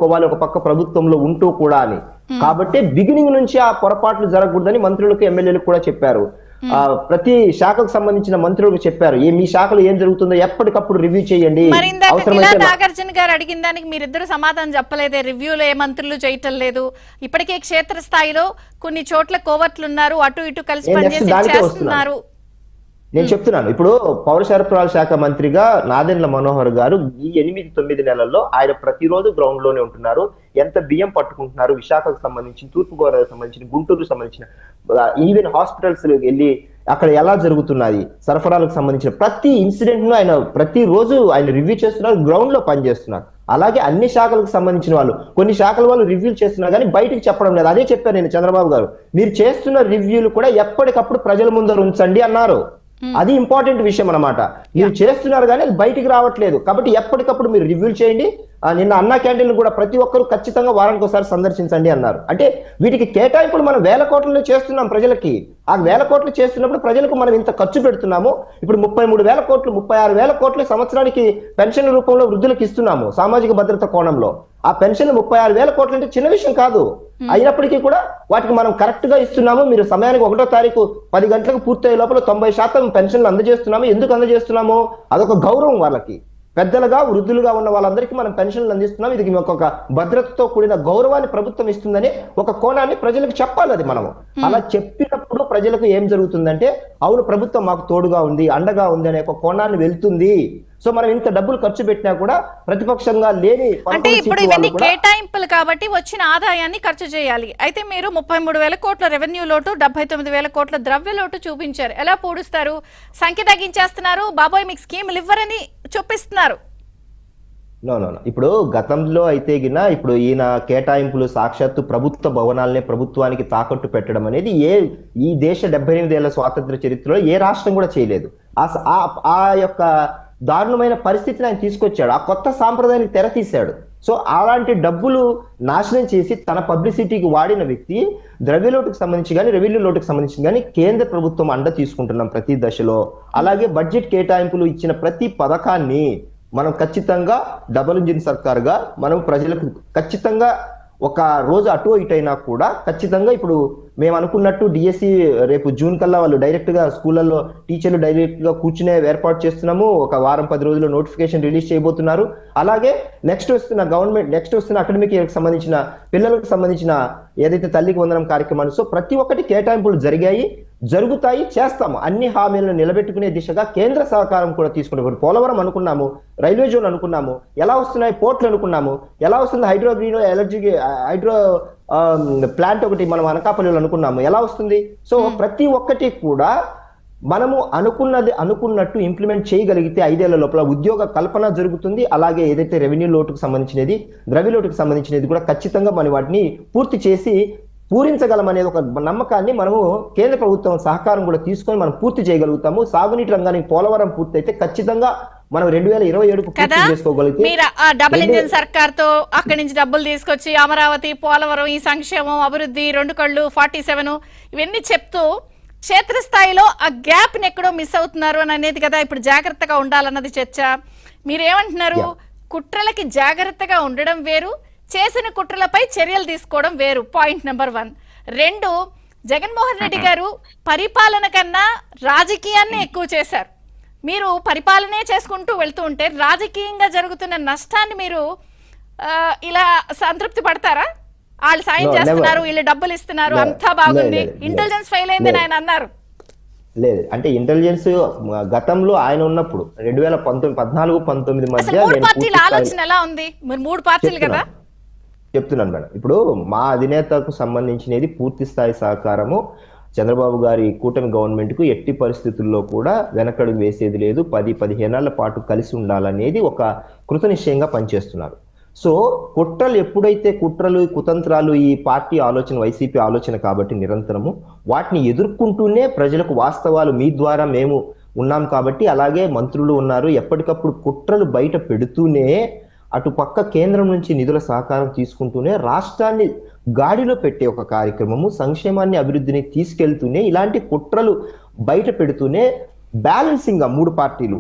కోవాలి ఒక పక్క ప్రభుత్వంలో ఉంటూ కూడా అని. కాబట్టి బిగినింగ్ నుంచి ఆ పొరపాట్లు జరగకూడదని మంత్రులకు ఎమ్మెల్యేలకు కూడా చెప్పారు. ప్రతి శాఖకు సంబంధించిన మంత్రులకు చెప్పారు, మీ శాఖలో ఏం జరుగుతుందో ఎప్పటికప్పుడు రివ్యూ చేయండి. నాగార్జున గారు అడిగిన దానికి మీరిద్దరు సమాధానం చెప్పలేదే. రివ్యూలో ఏ మంత్రులు చేయటం లేదు. ఇప్పటికే క్షేత్ర స్థాయిలో కొన్ని చోట్ల కోవర్ట్లు ఉన్నారు, అటు ఇటు కలిసి పనిచేస్తున్నారు. నేను చెప్తున్నాను, ఇప్పుడు పౌర సరఫరాల శాఖ మంత్రిగా నాదెండ్ల మనోహర్ గారు ఈ 8-9 నెలల్లో ఆయన ప్రతిరోజు గ్రౌండ్ లోనే ఉంటున్నారు. ఎంత బియ్యం పట్టుకుంటున్నారు, విశాఖకు సంబంధించి, తూర్పుగోదావరికి సంబంధించిన, గుంటూరుకు సంబంధించిన, ఈవెన్ హాస్పిటల్స్ వెళ్ళి అక్కడ ఎలా జరుగుతున్నాయి సరఫరాలకు సంబంధించిన ప్రతి ఇన్సిడెంట్ ను ఆయన ప్రతిరోజు ఆయన రివ్యూ చేస్తున్నారు, గ్రౌండ్ లో పనిచేస్తున్నారు. అలాగే అన్ని శాఖలకు సంబంధించిన వాళ్ళు, కొన్ని శాఖల వాళ్ళు రివ్యూలు చేస్తున్నారు కానీ బయటకు చెప్పడం లేదు. అదే చెప్పారు నేను చంద్రబాబు గారు, మీరు చేస్తున్న రివ్యూలు కూడా ఎప్పటికప్పుడు ప్రజల ముందర ఉంచండి అన్నారు. అది ఇంపార్టెంట్ విషయం అన్నమాట. మీరు చేస్తున్నారు కానీ అది బయటికి రావట్లేదు. కాబట్టి ఎప్పటికప్పుడు మీరు రివ్యూలు చేయండి. నిన్న అన్నా క్యాంటీన్లు కూడా ప్రతి ఒక్కరు ఖచ్చితంగా వారానికి ఒకసారి సందర్శించండి అన్నారు. అంటే వీటికి కేటాయింపులు మనం 1000 కోట్లలో చేస్తున్నాం ప్రజలకి. ఆ 1000 కోట్లు చేస్తున్నప్పుడు ప్రజలకు మనం ఇంత ఖర్చు పెడుతున్నాము. ఇప్పుడు 33,000 కోట్లు, 36,000 కోట్లు సంవత్సరానికి పెన్షన్ రూపంలో వృద్ధులకు ఇస్తున్నాము సామాజిక భద్రత కోణంలో. ఆ పెన్షన్ 36,000 కోట్లు అంటే చిన్న విషయం కాదు. అయినప్పటికీ కూడా వాటికి మనం కరెక్ట్ గా ఇస్తున్నాము. మీరు సమయానికి 1వ తారీఖు 10 గంటలకు పూర్తయ్యే లోపల 90% పెన్షన్లు అందజేస్తున్నాము. ఎందుకు అందజేస్తున్నాము? అదొక గౌరవం వాళ్ళకి. పెద్దలుగా వృద్ధులుగా ఉన్న వాళ్ళందరికీ మనం పెన్షన్లు అందిస్తున్నాం. ఇది ఒక భద్రతతో కూడిన గౌరవాన్ని ప్రభుత్వం ఇస్తుందని ఒక కోణాన్ని ప్రజలకు చెప్పాలి. అది మనము అలా చెప్పినప్పుడు ప్రజలకు ఏం జరుగుతుందంటే, అవును ప్రభుత్వం మాకు తోడుగా ఉంది, అండగా ఉంది అనే ఒక కోణాన్ని వెళ్తుంది. సో మనం ఇంత డబ్బులు ఖర్చు పెట్టినా కూడా ప్రతిపక్షంగా లేని, అంటే ఇప్పుడు ఇవన్నీ కేటాయింపులు కాబట్టి వచ్చిన ఆదాయాన్ని ఖర్చు చేయాలి. అయితే మీరు 33,000 కోట్ల రెవెన్యూ లోటు, 79,000 కోట్ల ద్రవ్య లోటు చూపించారు. ఎలా పూడుస్తారు? సంఖ్య తగ్గించేస్తున్నారు, బాబోయ్ మీకు స్కీములు ఇవ్వరని చూపిస్తున్నారు. ఇప్పుడు గతంలో అయితే గిన ఇప్పుడు ఈయన కేటాయింపులు సాక్షాత్తు ప్రభుత్వ భవనాలనే ప్రభుత్వానికి తాకట్టు పెట్టడం అనేది ఈ దేశ 78 ఏళ్ల స్వాతంత్ర చరిత్రలో ఏ రాష్ట్రం కూడా చేయలేదు. ఆ యొక్క దారుణమైన పరిస్థితిని ఆయన తీసుకొచ్చాడు. ఆ కొత్త సాంప్రదాయానికి తెర తీశాడు. సో అలాంటి డబ్బులు నాశనం చేసి తన పబ్లిసిటీకి వాడిన వ్యక్తి ద్రవ్య లోటుకు సంబంధించి కానీ, రెవెన్యూ లోటుకు సంబంధించి కానీ కేంద్ర ప్రభుత్వం అండ తీసుకుంటున్నాం ప్రతి దశలో. అలాగే బడ్జెట్ కేటాయింపులు ఇచ్చిన ప్రతి పథకాన్ని మనం ఖచ్చితంగా డబుల్ ఇంజిన్ సర్కారుగా మనం ప్రజలకు ఖచ్చితంగా ఒక రోజు అటు ఇటైనా కూడా ఖచ్చితంగా ఇప్పుడు మేము అనుకున్నట్టు డిఎస్సి రేపు జూన్ కల్లా వాళ్ళు డైరెక్ట్ గా స్కూళ్ళల్లో టీచర్లు డైరెక్ట్ గా కూర్చునే ఏర్పాటు చేస్తున్నాము. ఒక వారం 10 రోజుల్లో నోటిఫికేషన్ రిలీజ్ చేయబోతున్నారు. అలాగే నెక్స్ట్ వస్తున్న అకాడమిక్ ఇయర్ కి సంబంధించిన పిల్లలకు సంబంధించిన ఏదైతే తల్లికి వందనం కార్యక్రమాలు, సో ప్రతి ఒక్కటి కేటాయింపులు జరుగుతాయి, చేస్తాము. అన్ని హామీలను నిలబెట్టుకునే దిశగా కేంద్ర సహకారం కూడా తీసుకుంటాం. పోలవరం అనుకున్నాము, రైల్వే జోన్ అనుకున్నాము, ఎలా వస్తున్నాయి పోర్ట్లు అనుకున్నాము, ఎలా వస్తుంది హైడ్రో ప్లాంట్ ఒకటి మనం అనకాపల్లిలో అనుకున్నాము, ఎలా వస్తుంది. సో ప్రతి ఒక్కటి కూడా మనము అనుకున్నట్టు ఇంప్లిమెంట్ చేయగలిగితే 5 ఏళ్ల లోపల ఉద్యోగ కల్పన జరుగుతుంది. అలాగే ఏదైతే రెవెన్యూ లోటుకు సంబంధించినది, ద్రవ్య లోటుకు సంబంధించినది కూడా ఖచ్చితంగా మనం వాటిని పూర్తి చేసి పూరించగలమనేది ఒక నమ్మకాన్ని మనము కేంద్ర ప్రభుత్వం సహకారం కూడా తీసుకొని మనం పూర్తి చేయగలుగుతాము. సాగునీటి రంగానికి పోలవరం పూర్తి అయితే ఖచ్చితంగా మనం 2027కు పూర్తి చేసుకోగలిగితే, మీరు డబుల్ ఇంజిన్ సర్కార్ తో అక్కడి నుంచి డబ్బులు తీసుకొచ్చి అమరావతి, పోలవరం, ఈ సంక్షేమం, అభివృద్ధి, 2 కళ్ళు, 47 ఇవన్నీ చెప్తూ క్షేత్రస్థాయిలో ఆ గ్యాప్ ని ఎక్కడో మిస్ అవుతున్నారు అని అనేది కదా ఇప్పుడు జాగ్రత్తగా ఉండాలన్నది చర్చ. మీరేమంటున్నారు? కుట్రలకి జాగ్రత్తగా ఉండడం వేరు, చేసిన కుట్రలపై చర్యలు తీసుకోవడం వేరు. Point number 1. 2, జగన్మోహన్ రెడ్డి గారు పరిపాలన కన్నా రాజకీయాన్ని ఎక్కువ చేశారు. మీరు పరిపాలనే చేసుకుంటూ వెళ్తూ ఉంటే రాజకీయంగా జరుగుతున్న నష్టాన్ని మీరు ఇలా సంతృప్తి పడతారా? వాళ్ళు సాయం చేస్తున్నారు, వీళ్ళు డబ్బులు ఇస్తున్నారు, అంతా బాగుంది, ఇంటెలిజెన్స్ ఫెయిల్ అయిందని ఆయన అన్నారు. లేదు అంటే ఇంటెలిజెన్స్ గతంలో ఆయన ఉన్నప్పుడు 2014-19 మధ్య పార్టీల ఆలోచన ఎలా ఉంది? మీరు 3 పార్టీలు కదా. చెప్తున్నాను మేడం, ఇప్పుడు మా అధినేతకు సంబంధించినది పూర్తి స్థాయి సహకారము. చంద్రబాబు గారి కూటమి గవర్నమెంట్ కు ఎట్టి పరిస్థితుల్లో కూడా వెనకడుగు వేసేది లేదు. 10-15 ఏళ్ల పాటు కలిసి ఉండాలనేది ఒక కృతనిశ్చయంగా పనిచేస్తున్నారు. సో ఎప్పుడైతే కుట్రలు, కుతంత్రాలు ఈ పార్టీ ఆలోచన, వైసీపీ ఆలోచన కాబట్టి నిరంతరము వాటిని ఎదుర్కొంటూనే ప్రజలకు వాస్తవాలు మీ ద్వారా మేము ఉన్నాం కాబట్టి, అలాగే మంత్రులు ఉన్నారు, ఎప్పటికప్పుడు కుట్రలు బయట పెడుతూనే అటు పక్క కేంద్రం నుంచి నిధుల సహకారం తీసుకుంటూనే రాష్ట్రాన్ని గాడిలో పెట్టే ఒక కార్యక్రమము, సంక్షేమాన్ని, అభివృద్ధిని తీసుకెళ్తూనే ఇలాంటి కుట్రలు బయట పెడుతూనే బ్యాలెన్సింగ్ గా 3 పార్టీలు